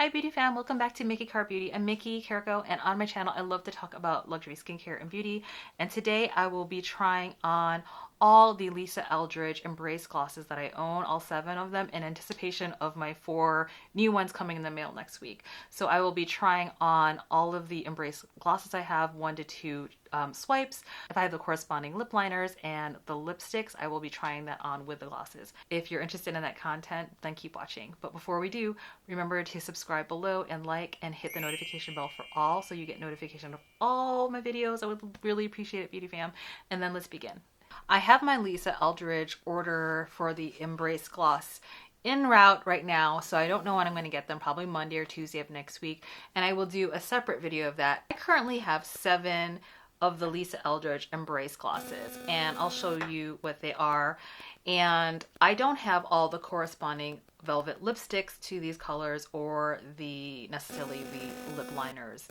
Hi beauty fam, welcome back to Miki Car Beauty. I'm Miki Carrico, and on my channel I love to talk about luxury skincare and beauty. And today I will be trying on all the Lisa Eldridge Embrace glosses that I own, all 7 of them, in anticipation of my 4 new ones coming in the mail next week. So I will be trying on all of the Embrace glosses I have, 1 to 2 swipes. If I have the corresponding lip liners and the lipsticks, I will be trying that on with the glosses. If you're interested in that content, then keep watching. But before we do, remember to subscribe below and like and hit the notification bell for all so you get notification of all my videos. I would really appreciate it, beauty fam. And then let's begin. I have my Lisa Eldridge order for the Embrace gloss en route right now, so I don't know when I'm going to get them, probably Monday or Tuesday of next week, and I will do a separate video of that. I currently have 7 of the Lisa Eldridge Embrace glosses, and I'll show you what they are. And I don't have all the corresponding velvet lipsticks to these colors or necessarily the lip liners.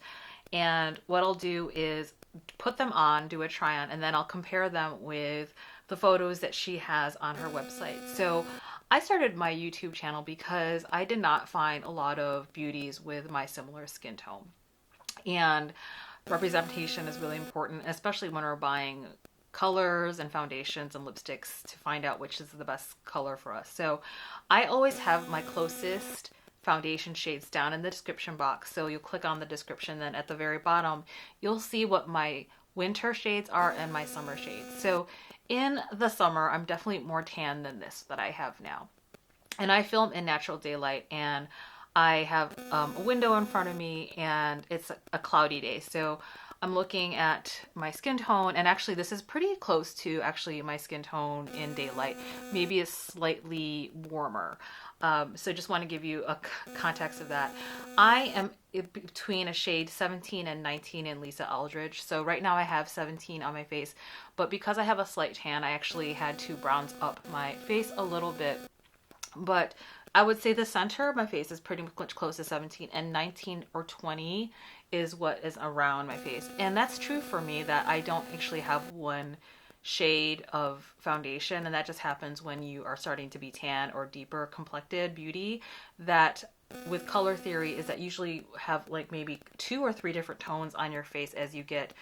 And what I'll do is put them on, do a try on, and then I'll compare them with the photos that she has on her website. So I started my YouTube channel because I did not find a lot of beauties with my similar skin tone. And representation is really important, especially when we're buying colors and foundations and lipsticks, to find out which is the best color for us. So I always have my closest foundation shades down in the description box. So you'll click on the description, then at the very bottom you'll see what my winter shades are and my summer shades. So in the summer I'm definitely more tan than this that I have now, and I film in natural daylight, and I have a window in front of me and it's a cloudy day. So I'm looking at my skin tone, and actually this is pretty close to actually my skin tone in daylight, maybe a slightly warmer. So just want to give you a context of that. I am between a shade 17 and 19 in Lisa Eldridge. So right now I have 17 on my face, but because I have a slight tan, I actually had to bronze up my face a little bit. But I would say the center of my face is pretty much close to 17, and 19 or 20 is what is around my face. And that's true for me, that I don't actually have one shade of foundation, and that just happens when you are starting to be tan or deeper complected beauty. That with color theory is that usually have like maybe 2 or 3 different tones on your face as you get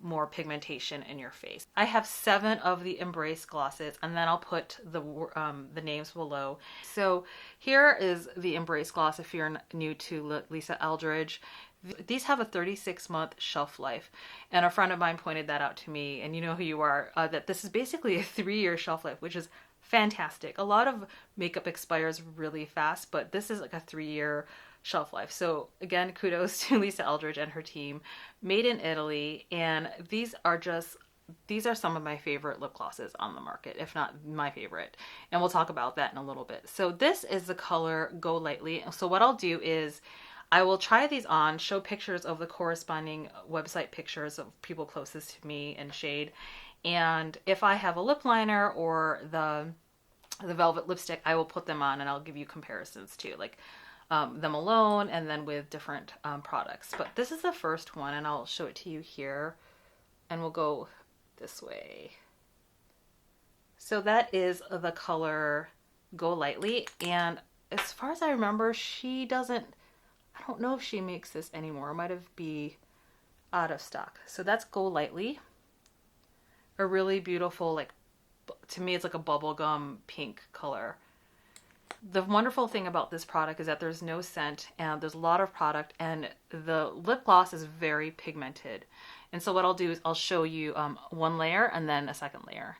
more pigmentation in your face. I have 7 of the Embrace glosses, and then I'll put the names below. So here is the Embrace gloss if you're new to Lisa Eldridge. These have a 36-month shelf life, and a friend of mine pointed that out to me, and you know who you are, that this is basically a 3-year shelf life, which is fantastic. A lot of makeup expires really fast, but this is like a 3-year shelf life. So again, kudos to Lisa Eldridge and her team. Made in Italy, and these are some of my favorite lip glosses on the market, if not my favorite. And we'll talk about that in a little bit. So this is the color Go Lightly. So what I'll do is I will try these on, show pictures of the corresponding website pictures of people closest to me in shade. And if I have a lip liner or the velvet lipstick, I will put them on and I'll give you comparisons too, like them alone and then with different products. But this is the first one, and I'll show it to you here, and we'll go this way. So that is the color Go Lightly, and as far as I remember, I don't know if she makes this anymore. It might have been out of stock. So that's Go Lightly. A really beautiful, like, to me it's like a bubblegum pink color. The wonderful thing about this product is that there's no scent, and there's a lot of product, and the lip gloss is very pigmented. And so what I'll do is I'll show you one layer and then a second layer.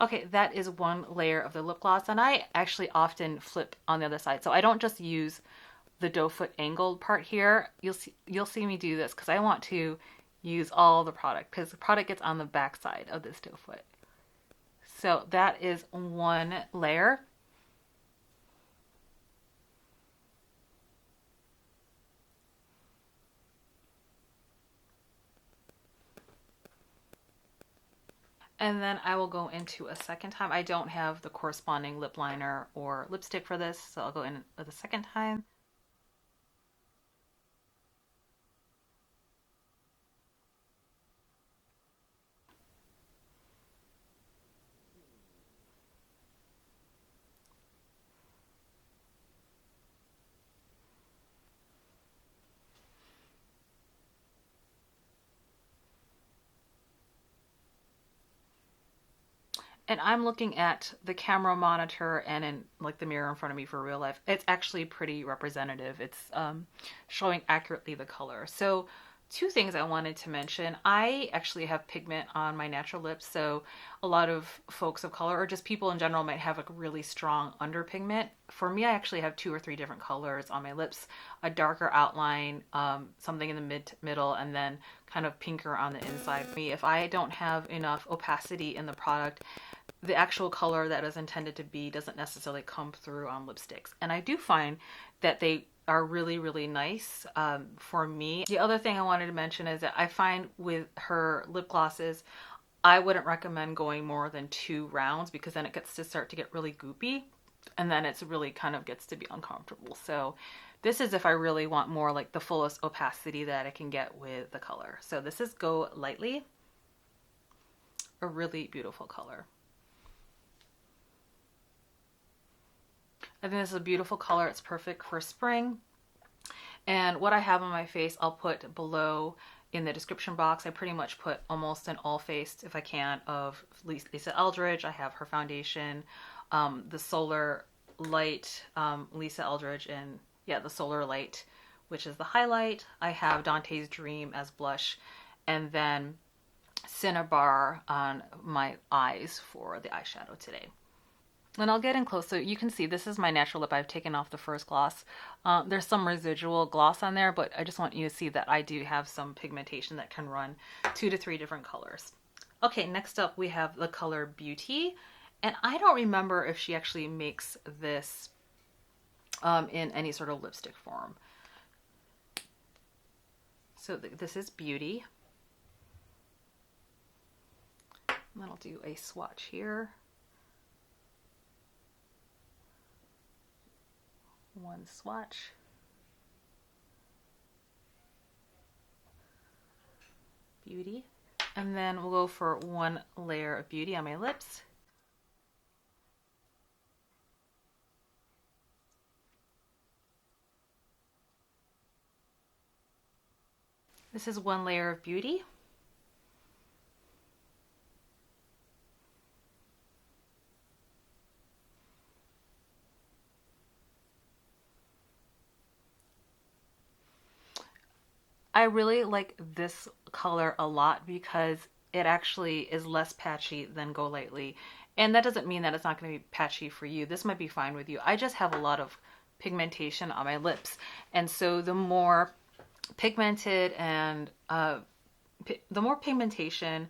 Okay, that is one layer of the lip gloss, and I actually often flip on the other side. So I don't just use the doe foot angled part here. You'll see me do this because I want to use all the product, because the product gets on the back side of this doe foot. So that is one layer. And then I will go into a second time. I don't have the corresponding lip liner or lipstick for this, so I'll go in the second time. And I'm looking at the camera monitor and in like the mirror in front of me for real life. It's actually pretty representative. It's showing accurately the color. So two things I wanted to mention. I actually have pigment on my natural lips, so a lot of folks of color or just people in general might have a really strong underpigment. For me, I actually have two or three different colors on my lips, a darker outline, something in the middle, and then kind of pinker on the inside. If I don't have enough opacity in the product, the actual color that is intended to be doesn't necessarily come through on lipsticks. And I do find that they are really, really nice for me. The other thing I wanted to mention is that I find with her lip glosses, I wouldn't recommend going more than 2 rounds because then it gets to start to get really goopy and then it's really kind of gets to be uncomfortable. So this is if I really want more like the fullest opacity that I can get with the color. So this is Go Lightly, a really beautiful color. I think this is a beautiful color. It's perfect for spring. And what I have on my face, I'll put below in the description box. I pretty much put almost an all face, if I can, of Lisa Eldridge. I have her foundation, the Solar Light, Lisa Eldridge, and yeah, the Solar Light, which is the highlight. I have Dante's Dream as blush, and then Cinnabar on my eyes for the eyeshadow today. And I'll get in close so you can see this is my natural lip. I've taken off the first gloss. There's some residual gloss on there, but I just want you to see that I do have some pigmentation that can run 2 to 3 different colors. Okay, next up we have the color Beauty. And I don't remember if she actually makes this in any sort of lipstick form. So this is Beauty. And then I'll do a swatch here. One swatch. Beauty. And then we'll go for one layer of Beauty on my lips. This is one layer of Beauty. I really like this color a lot because it actually is less patchy than Go Lightly. And that doesn't mean that it's not going to be patchy for you. This might be fine with you. I just have a lot of pigmentation on my lips. And so the more pigmented and the more pigmentation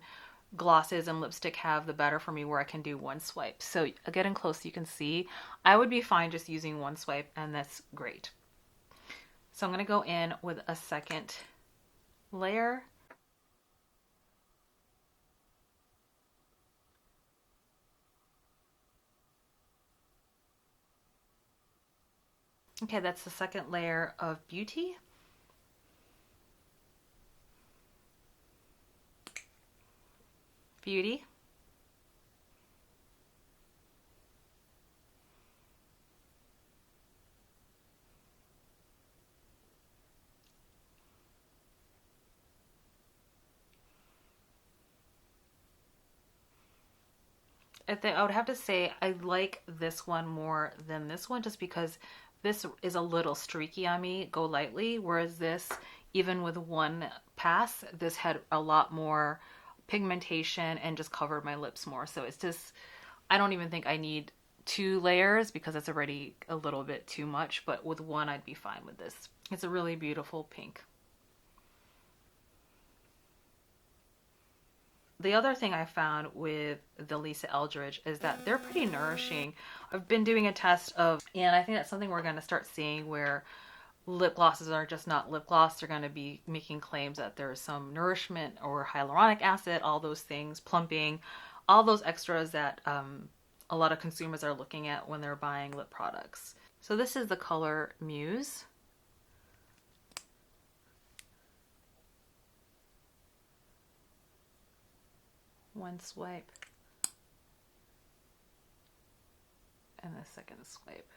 glosses and lipstick have, the better for me, where I can do one swipe. So getting close, you can see I would be fine just using one swipe, and that's great. So I'm going to go in with a second layer. Okay, that's the second layer of Beauty. Beauty. I would have to say I like this one more than this one just because this is a little streaky on me, Go Lightly, whereas this, even with one pass, this had a lot more pigmentation and just covered my lips more. So it's just, I don't even think I need 2 layers because it's already a little bit too much, but with one I'd be fine with this. It's a really beautiful pink. The other thing I found with the Lisa Eldridge is that they're pretty nourishing. I've been doing a test of, and I think that's something we're going to start seeing where lip glosses are just not lip gloss. They're going to be making claims that there's some nourishment or hyaluronic acid, all those things, plumping, all those extras that a lot of consumers are looking at when they're buying lip products. So this is the color Muse. One swipe and the second swipe.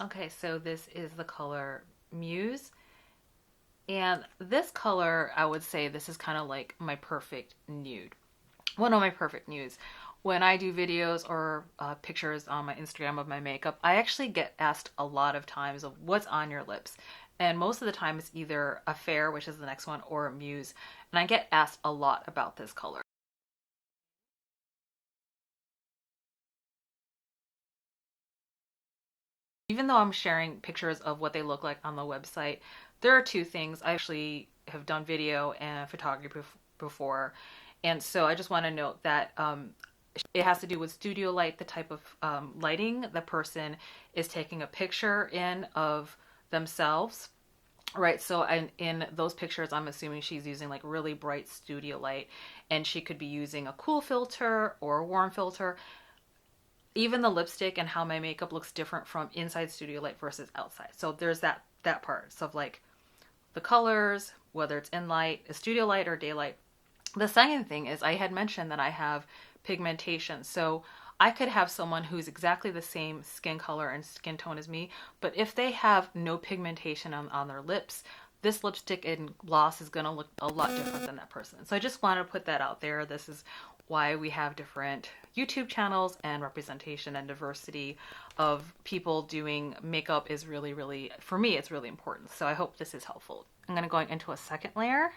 Okay, so this is the color Muse. And this color, I would say this is kind of like my perfect nude. One of my perfect nudes. When I do videos or pictures on my Instagram of my makeup, I actually get asked a lot of times of what's on your lips. And most of the time it's either a fair, which is the next one, or a Muse. And I get asked a lot about this color. Even though I'm sharing pictures of what they look like on the website, there are two things. I actually have done video and photography before. And so I just want to note that it has to do with studio light, the type of lighting the person is taking a picture in of themselves. Right, so in those pictures, I'm assuming she's using like really bright studio light, and she could be using a cool filter or a warm filter. Even the lipstick and how my makeup looks different from inside studio light versus outside. So there's that part. So like the colors, whether it's in light, studio light or daylight. The second thing is I had mentioned that I have pigmentation. So I could have someone who's exactly the same skin color and skin tone as me, but if they have no pigmentation on their lips, this lipstick and gloss is going to look a lot different than that person. So I just want to put that out there. This is why we have different YouTube channels, and representation and diversity of people doing makeup is really, really, for me, it's really important. So I hope this is helpful. I'm going to go into a second layer.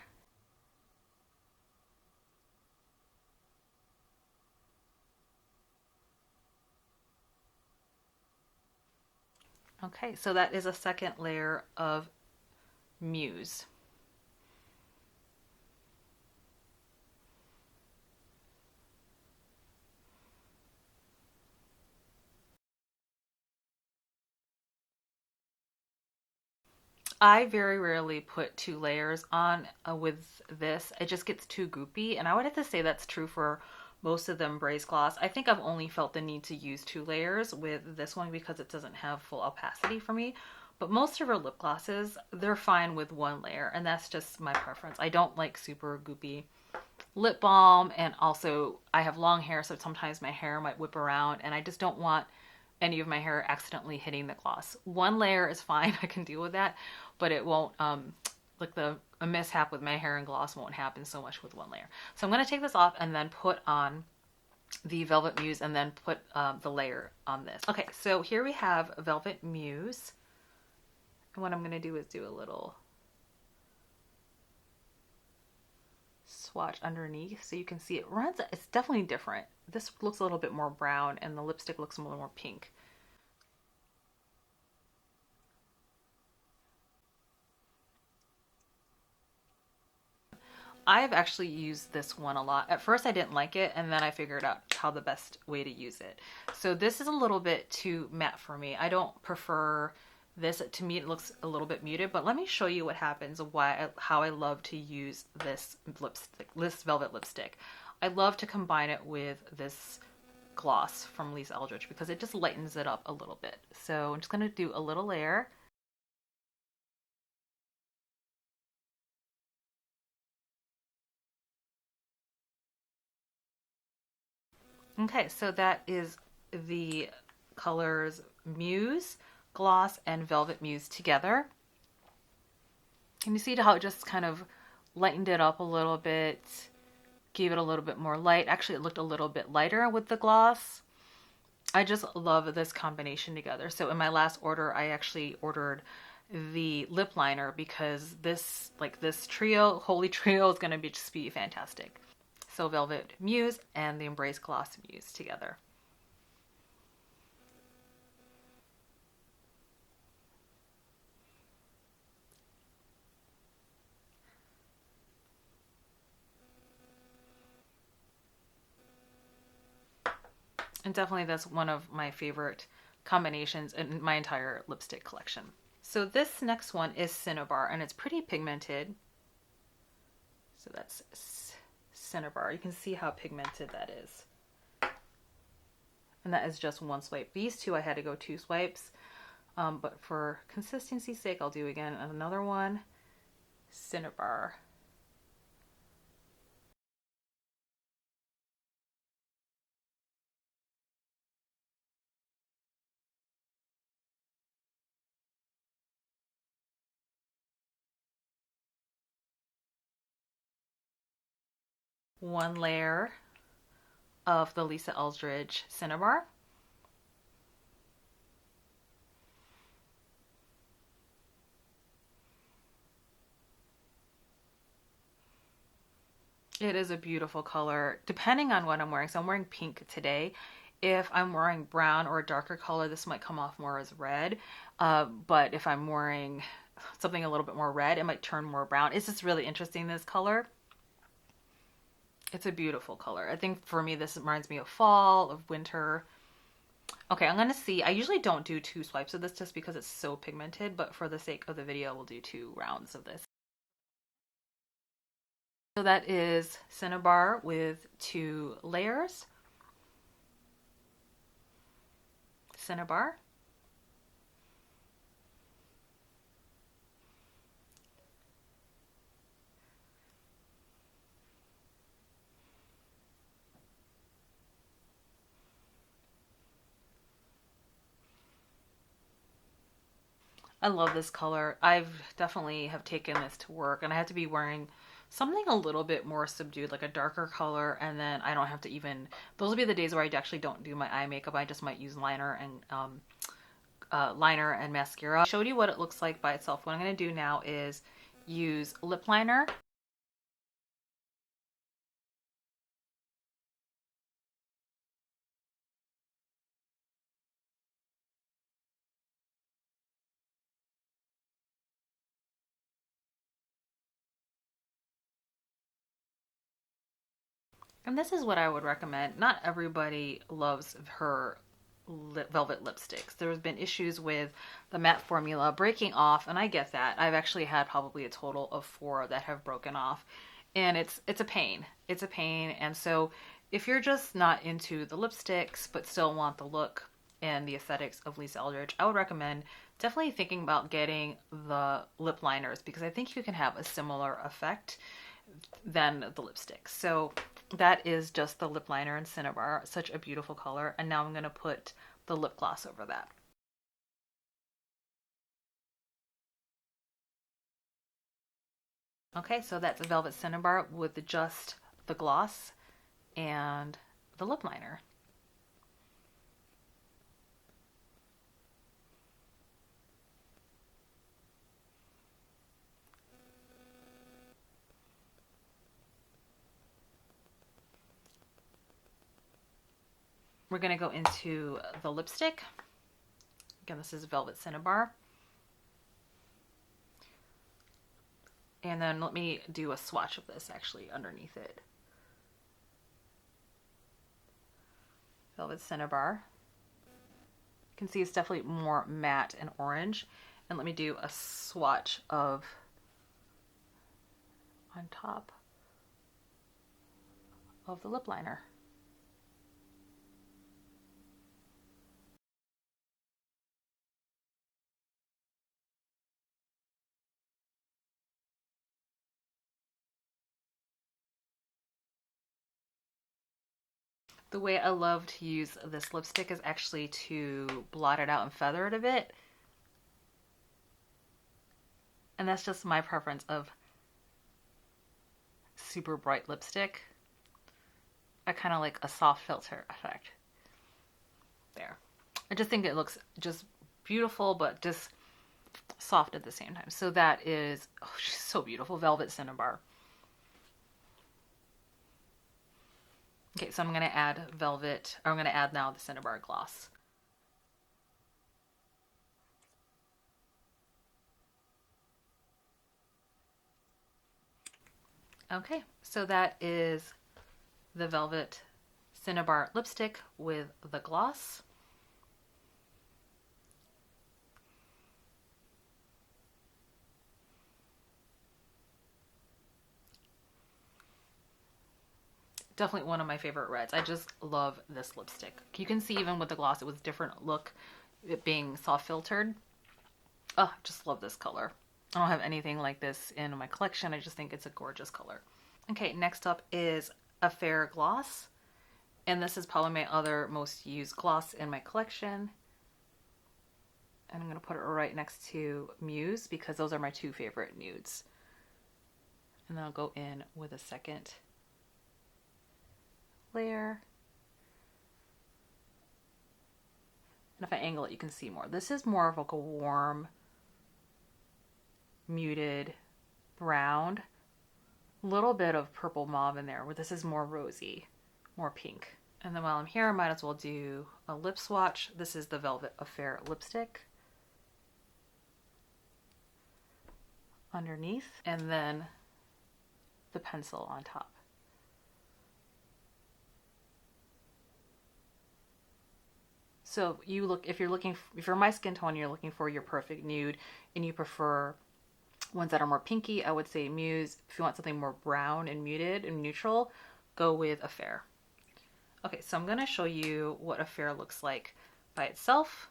Okay, so that is a second layer of Muse. I very rarely put two layers on with this. It just gets too goopy, and I would have to say that's true for most of them Braze Gloss. I think I've only felt the need to use two layers with this one because it doesn't have full opacity for me. But most of her lip glosses, they're fine with one layer, and that's just my preference. I don't like super goopy lip balm, and also I have long hair, so sometimes my hair might whip around, and I just don't want any of my hair accidentally hitting the gloss. One layer is fine, I can deal with that, but it won't, like a mishap with my hair and gloss won't happen so much with one layer. So I'm going to take this off and then put on the Velvet Muse and then put the layer on this. Okay, so here we have Velvet Muse. And what I'm going to do is do a little swatch underneath so you can see it runs. It's definitely different. This looks a little bit more brown and the lipstick looks a little more pink. I've actually used this one a lot. At first I didn't like it, and then I figured out how the best way to use it. So this is a little bit too matte for me. I don't prefer this. To me it looks a little bit muted, but let me show you what happens, how I love to use this lipstick, this velvet lipstick. I love to combine it with this gloss from Lisa Eldridge because it just lightens it up a little bit. So I'm just going to do a little layer. Okay, so that is the colors Muse, Gloss, and Velvet Muse together. Can you see how it just kind of lightened it up a little bit, gave it a little bit more light? Actually, it looked a little bit lighter with the gloss. I just love this combination together. So in my last order, I actually ordered the lip liner because this trio, holy trio, is going to just be fantastic. So Velvet Muse and the Embrace Gloss Muse together. And definitely that's one of my favorite combinations in my entire lipstick collection. So this next one is Cinnabar, and it's pretty pigmented. So that's Cinnabar. You can see how pigmented that is. And that is just one swipe. These two I had to go two swipes. But for consistency's sake, I'll do again another one. Cinnabar. one layer of the Lisa Eldridge Cinnabar. It is a beautiful color, depending on what I'm wearing. So I'm wearing pink today. If I'm wearing brown or a darker color, this might come off more as red. But if I'm wearing something a little bit more red, it might turn more brown. It's just really interesting, this color. It's a beautiful color. I think for me, this reminds me of fall, of winter. Okay, I'm gonna see. I usually don't do two swipes of this just because it's so pigmented, but for the sake of the video, we'll do two rounds of this. So that is Cinnabar with two layers. Cinnabar. I love this color. I've definitely have taken this to work, and I have to be wearing something a little bit more subdued, like a darker color, and then I don't have to even, those will be the days where I actually don't do my eye makeup. I just might use liner and mascara. I showed you what it looks like by itself. What I'm going to do now is use lip liner. And this is what I would recommend. Not everybody loves her velvet lipsticks. There's been issues with the matte formula breaking off, and I get that. I've actually had probably a total of 4 that have broken off, and it's a pain. It's a pain. And so if you're just not into the lipsticks but still want the look and the aesthetics of Lisa Eldridge, I would recommend definitely thinking about getting the lip liners, because I think you can have a similar effect than the lipsticks. So that is just the lip liner in Cinnabar. Such a beautiful color. And now I'm going to put the lip gloss over that. Okay, so that's Velvet Cinnabar with just the gloss and the lip liner. We're going to go into the lipstick. Again, this is Velvet Cinnabar. And then let me do a swatch of this actually underneath it. Velvet Cinnabar. You can see it's definitely more matte and orange. And let me do a swatch of on top of the lip liner. The way I love to use this lipstick is actually to blot it out and feather it a bit. And that's just my preference of super bright lipstick. I kind of like a soft filter effect. There. I just think it looks just beautiful, but just soft at the same time. So that is, oh, she's so beautiful. Velvet Cinnabar. Okay, so I'm going to add velvet, or I'm going to add now the Cinnabar gloss. Okay, so that is the Velvet Cinnabar lipstick with the gloss. Definitely one of my favorite reds. I just love this lipstick. You can see even with the gloss, it was a different look, it being soft filtered. Oh, just love this color. I don't have anything like this in my collection. I just think it's a gorgeous color. Okay, next up is a fair gloss. And this is probably my other most used gloss in my collection. And I'm going to put it right next to Muse because those are my 2 favorite nudes. And then I'll go in with a second layer. And if I angle it, you can see more. This is more of like a warm, muted brown. Little bit of purple mauve in there, where this is more rosy, more pink. And then while I'm here, I might as well do a lip swatch. This is the Velvet Affair lipstick. Underneath, and then the pencil on top. So you look, if you're my skin tone, you're looking for your perfect nude and you prefer ones that are more pinky, I would say Muse. If you want something more brown and muted and neutral, go with Affair. Okay, so I'm going to show you what Affair looks like by itself.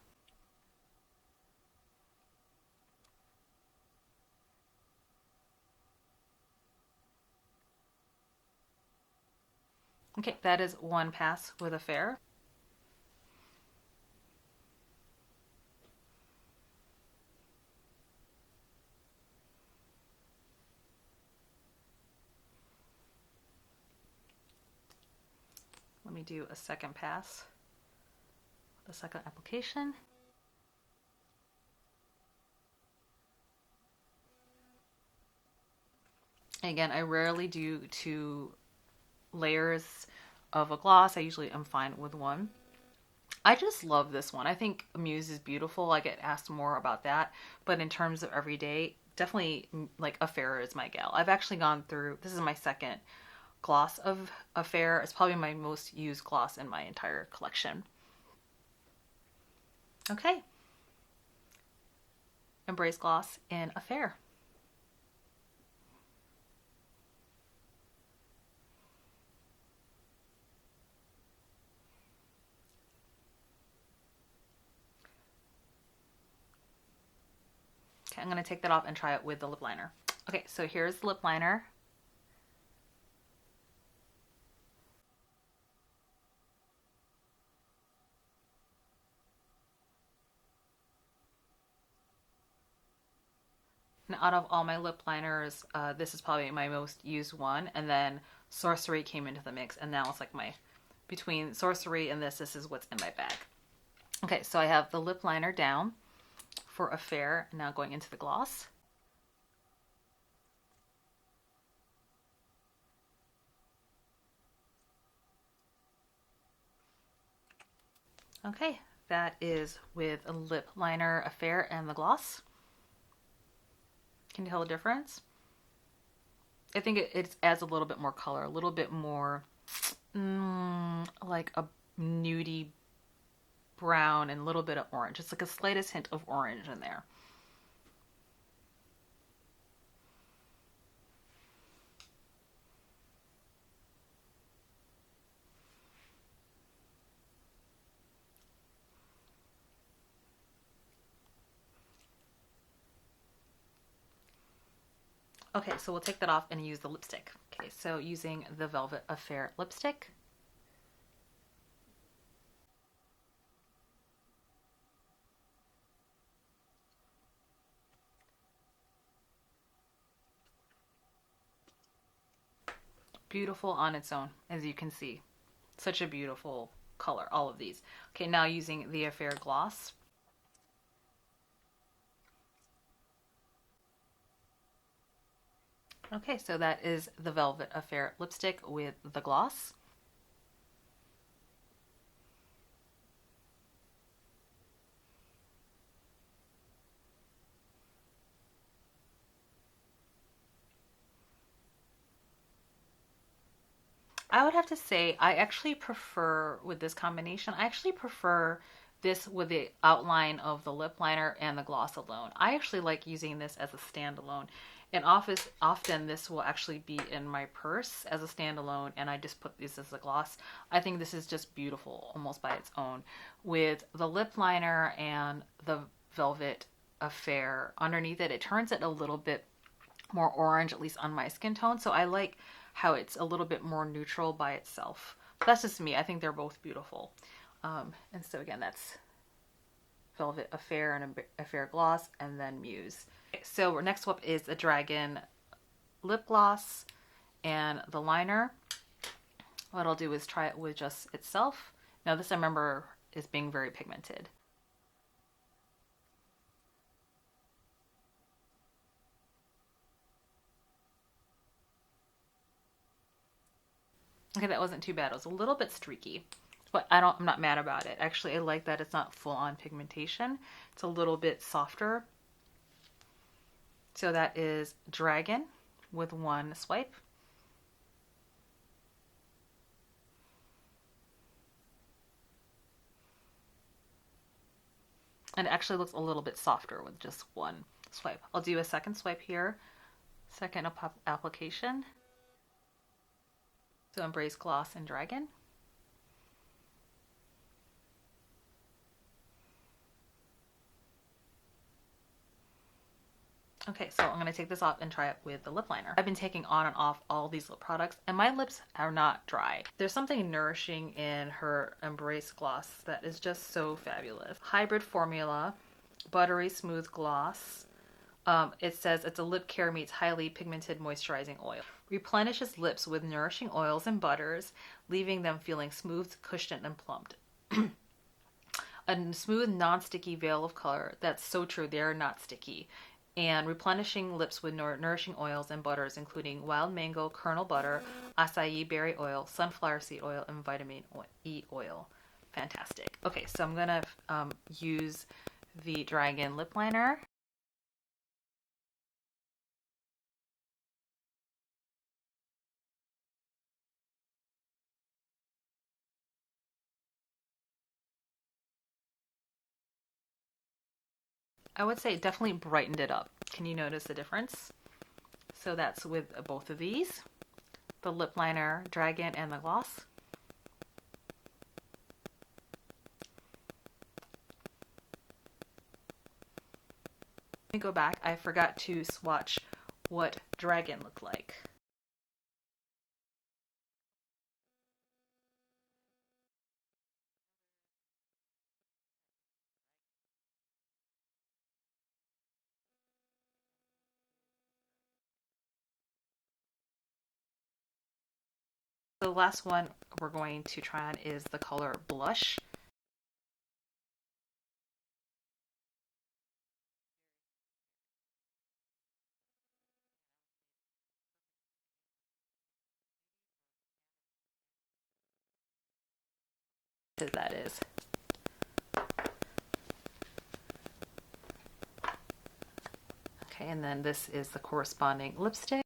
Okay, that is one pass with Affair. Let me do a second pass, the second application. Again, I rarely do 2 layers of a gloss. I usually am fine with 1. I just love this one. I think Muse is beautiful. I get asked more about that. But in terms of everyday, definitely like Affair is my gal. I've actually gone through, this is my second gloss of Affair. It's probably my most used gloss in my entire collection. Okay. Embrace Gloss in Affair. Okay, I'm going to take that off and try it with the lip liner. Okay, so here's the lip liner. And out of all my lip liners, this is probably my most used one. And then Sorcery came into the mix, and now it's like between Sorcery and this is what's in my bag. Okay, so I have the lip liner down for Affair, now going into the gloss. Okay, that is with a lip liner, Affair, and the gloss. Can you tell the difference? I think it adds a little bit more color, a little bit more like a nudie brown and a little bit of orange. It's like a slightest hint of orange in there. Okay, so we'll take that off and use the lipstick. Okay, so using the Velvet Affair lipstick. Beautiful on its own, as you can see. Such a beautiful color, all of these. Okay, now using the Affair gloss. Okay, so that is the Velvet Affair lipstick with the gloss. I would have to say I actually prefer, with this combination, I actually prefer this with the outline of the lip liner and the gloss alone. I actually like using this as a standalone. In office, often this will actually be in my purse as a standalone, and I just put this as a gloss. I think this is just beautiful, almost by its own. With the lip liner and the Velvet Affair underneath it, it turns it a little bit more orange, at least on my skin tone. So I like how it's a little bit more neutral by itself. But that's just me. I think they're both beautiful. And so again, that's Velvet Affair and Affair gloss, and then Muse. Okay, so next up is a Dragon lip gloss and the liner. What I'll do is try it with just itself. Now this I remember is being very pigmented. Okay, that wasn't too bad. It was a little bit streaky, but I'm not mad about it. Actually, I like that it's not full on pigmentation. It's a little bit softer. So that is Dragon with one swipe. And it actually looks a little bit softer with just one swipe. I'll do a second swipe here. Second application. So Embrace Gloss and Dragon. Okay, so I'm going to take this off and try it with the lip liner. I've been taking on and off all these lip products and my lips are not dry. There's something nourishing in her Embrace Gloss that is just so fabulous. Hybrid formula, buttery smooth gloss. It says it's a lip care meets highly pigmented moisturizing oil. Replenishes lips with nourishing oils and butters, leaving them feeling smooth, cushioned, and plumped. A smooth, non-sticky veil of color. That's so true. They're not sticky. And replenishing lips with nourishing oils and butters, including wild mango kernel butter, acai berry oil, sunflower seed oil, and vitamin E oil. Fantastic. Okay, so I'm going to use the Dragon lip liner. I would say it definitely brightened it up. Can you notice the difference? So that's with both of these, the lip liner, Dragon, and the gloss. Let me go back. I forgot to swatch what Dragon looked like. The last one we're going to try on is the color Blush. That is. Okay, and then this is the corresponding lipstick.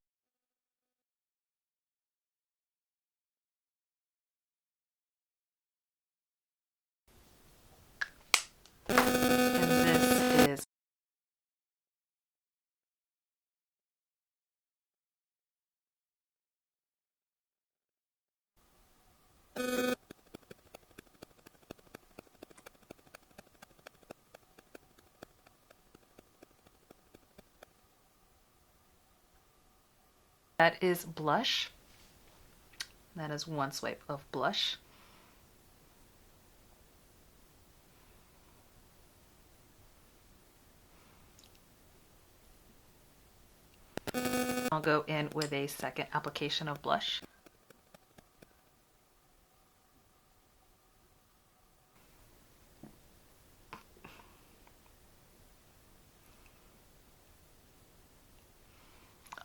And this is that is Blush. That is one swipe of blush. I'll go in with a second application of blush.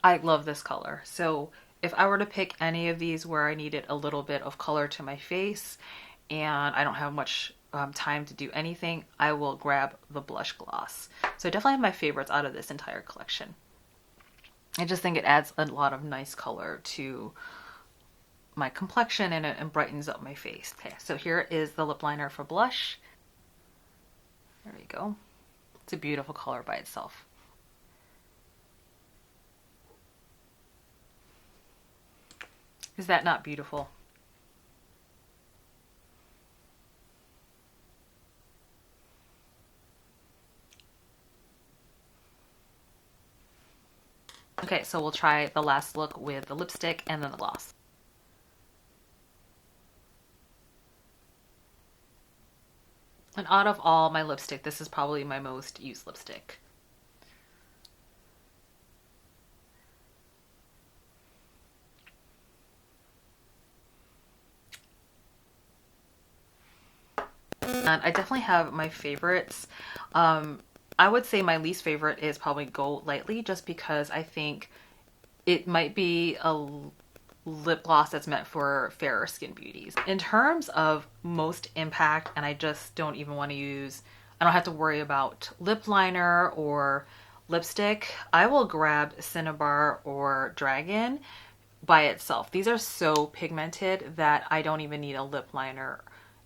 I love this color. So if I were to pick any of these where I needed a little bit of color to my face and I don't have much time to do anything, I will grab the blush gloss. So I definitely have my favorites out of this entire collection. I just think it adds a lot of nice color to my complexion and it brightens up my face. Okay, so here is the lip liner for blush. There we go. It's a beautiful color by itself. Is that not beautiful? Okay, so we'll try the last look with the lipstick and then the gloss. And out of all my lipstick, this is probably my most used lipstick. And I definitely have my favorites. I would say my least favorite is probably Go Lightly, just because I think it might be a lip gloss that's meant for fairer skin beauties. In terms of most impact, and I just don't even want to use, I don't have to worry about lip liner or lipstick, I will grab Cinnabar or Dragon by itself. These are so pigmented that I don't even need a lip liner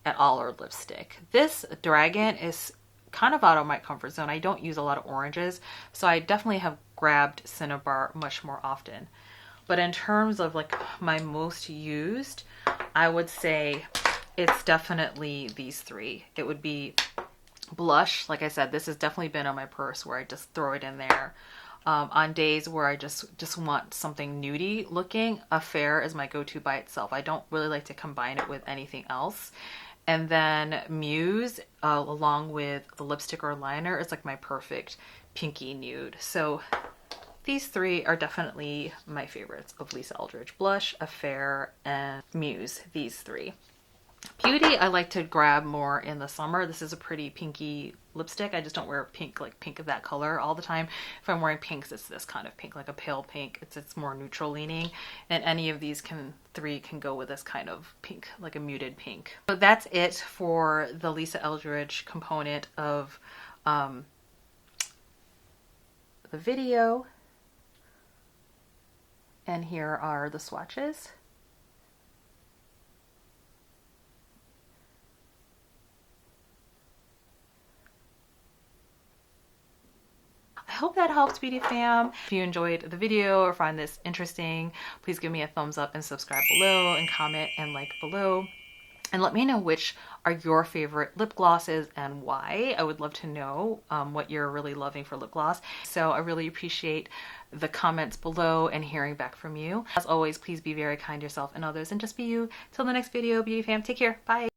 at all or lipstick. This Dragon is kind of out of my comfort zone. I don't use a lot of oranges, so I definitely have grabbed Cinnabar much more often. But in terms of like my most used, I would say it's definitely these three. It would be blush. Like I said, this has definitely been on my purse where I just throw it in there. On days where I just want something nudie looking, a fair is my go-to by itself. I don't really like to combine it with anything else. And then Muse, along with the lipstick or liner, is like my perfect pinky nude. So these three are definitely my favorites of Lisa Eldridge. Blush, Affair, and Muse, these three. Beauty, I like to grab more in the summer. This is a pretty pinky lipstick. I just don't wear pink, like pink of that color all the time. If I'm wearing pinks, it's this kind of pink, like a pale pink. It's more neutral leaning. And any of these three can go with this kind of pink, like a muted pink. So that's it for the Lisa Eldridge component of the video. And here are the swatches. I hope that helps, Beauty Fam. If you enjoyed the video or find this interesting, please give me a thumbs up and subscribe below and comment and like below. And let me know which are your favorite lip glosses and why. I would love to know what you're really loving for lip gloss. So I really appreciate the comments below and hearing back from you. As always, please be very kind to yourself and others and just be you. Till the next video, Beauty Fam. Take care. Bye.